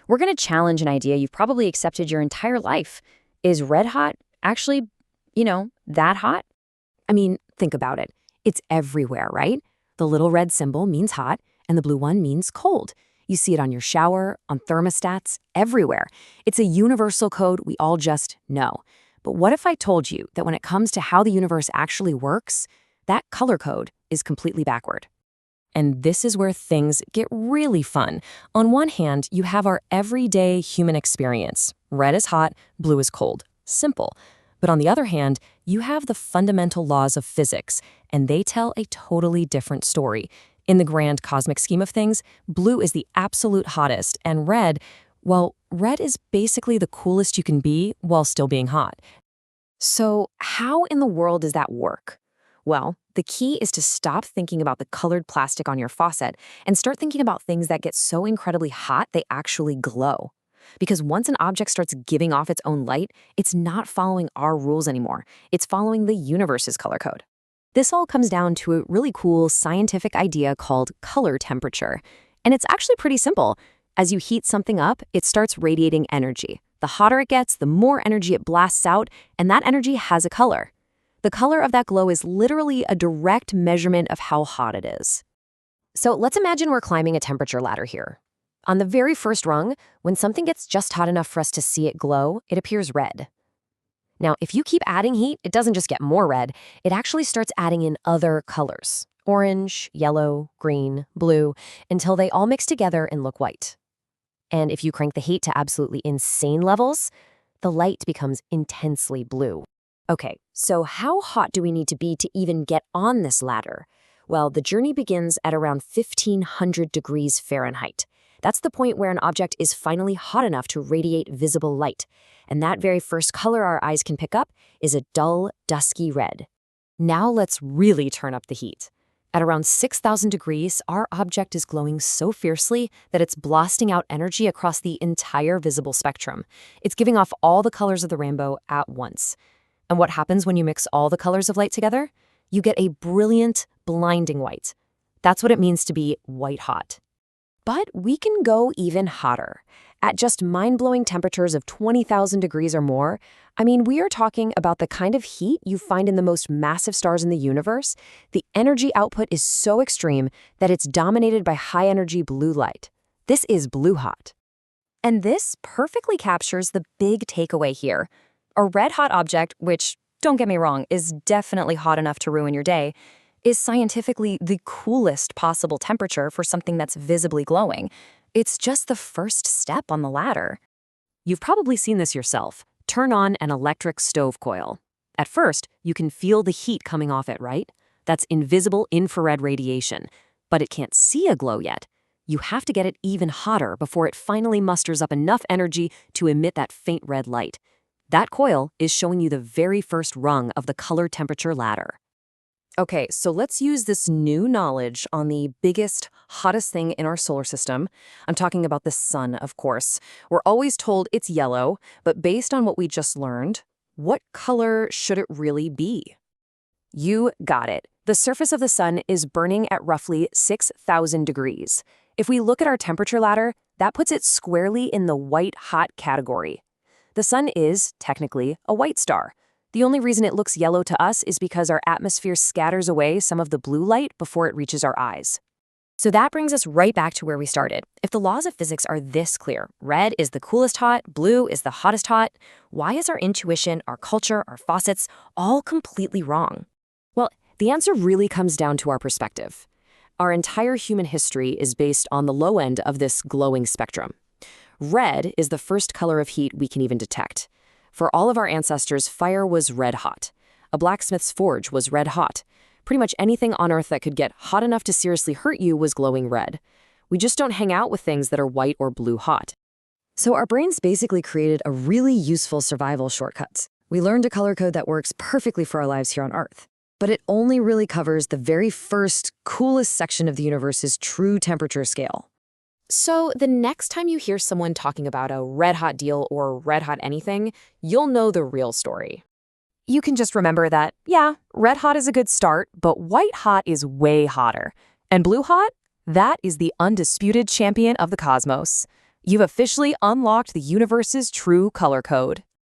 We're going to challenge an idea you've probably accepted your entire life. Is red hot actually, that hot? I mean, think about it. It's everywhere, right? The little red symbol means hot, and the blue one means cold. You see it on your shower, on thermostats, everywhere. It's a universal code we all just know. But what if I told you that when it comes to how the universe actually works, that color code is completely backward? And this is where things get really fun. On one hand, you have our everyday human experience. Red is hot, blue is cold. Simple. But on the other hand, you have the fundamental laws of physics, and they tell a totally different story. In the grand cosmic scheme of things, blue is the absolute hottest, and red, well, red is basically the coolest you can be while still being hot. So how in the world does that work? Well, the key is to stop thinking about the colored plastic on your faucet and start thinking about things that get so incredibly hot they actually glow. Because once an object starts giving off its own light, it's not following our rules anymore. It's following the universe's color code. This all comes down to a really cool scientific idea called color temperature. And it's actually pretty simple. As you heat something up, it starts radiating energy. The hotter it gets, the more energy it blasts out, and that energy has a color. The color of that glow is literally a direct measurement of how hot it is. So let's imagine we're climbing a temperature ladder here. On the very first rung, when something gets just hot enough for us to see it glow, it appears red. Now, if you keep adding heat, it doesn't just get more red, it actually starts adding in other colors. Orange, yellow, green, blue, until they all mix together and look white. And if you crank the heat to absolutely insane levels, the light becomes intensely blue. Okay, so how hot do we need to be to even get on this ladder? Well, the journey begins at around 1500 degrees Fahrenheit. That's the point where an object is finally hot enough to radiate visible light. And that very first color our eyes can pick up is a dull, dusky red. Now let's really turn up the heat. At around 6000 degrees, our object is glowing so fiercely that it's blasting out energy across the entire visible spectrum. It's giving off all the colors of the rainbow at once. And what happens when you mix all the colors of light together? You get a brilliant, blinding white. That's what it means to be white hot. But we can go even hotter. At just mind-blowing temperatures of 20,000 degrees or more, we are talking about the kind of heat you find in the most massive stars in the universe. The energy output is so extreme that it's dominated by high-energy blue light. This is blue hot. And this perfectly captures the big takeaway here. A red-hot object, which, don't get me wrong, is definitely hot enough to ruin your day, is scientifically the coolest possible temperature for something that's visibly glowing. It's just the first step on the ladder. You've probably seen this yourself. Turn on an electric stove coil. At first, you can feel the heat coming off it, right? That's invisible infrared radiation. But it can't see a glow yet. You have to get it even hotter before it finally musters up enough energy to emit that faint red light. That coil is showing you the very first rung of the color temperature ladder. Okay, so let's use this new knowledge on the biggest, hottest thing in our solar system. I'm talking about the sun, of course. We're always told it's yellow, but based on what we just learned, what color should it really be? You got it. The surface of the sun is burning at roughly 6,000 degrees. If we look at our temperature ladder, that puts it squarely in the white-hot category. The sun is, technically, a white star. The only reason it looks yellow to us is because our atmosphere scatters away some of the blue light before it reaches our eyes. So that brings us right back to where we started. If the laws of physics are this clear, red is the coolest hot, blue is the hottest hot, why is our intuition, our culture, our faucets all completely wrong? Well, the answer really comes down to our perspective. Our entire human history is based on the low end of this glowing spectrum. Red is the first color of heat we can even detect. For all of our ancestors, fire was red hot. A blacksmith's forge was red hot. Pretty much anything on Earth that could get hot enough to seriously hurt you was glowing red. We just don't hang out with things that are white or blue hot. So our brains basically created a really useful survival shortcut. We learned a color code that works perfectly for our lives here on Earth. But it only really covers the very first, coolest section of the universe's true temperature scale. So the next time you hear someone talking about a red-hot deal or red-hot anything, you'll know the real story. You can just remember that, yeah, red-hot is a good start, but white-hot is way hotter. And blue-hot? That is the undisputed champion of the cosmos. You've officially unlocked the universe's true color code.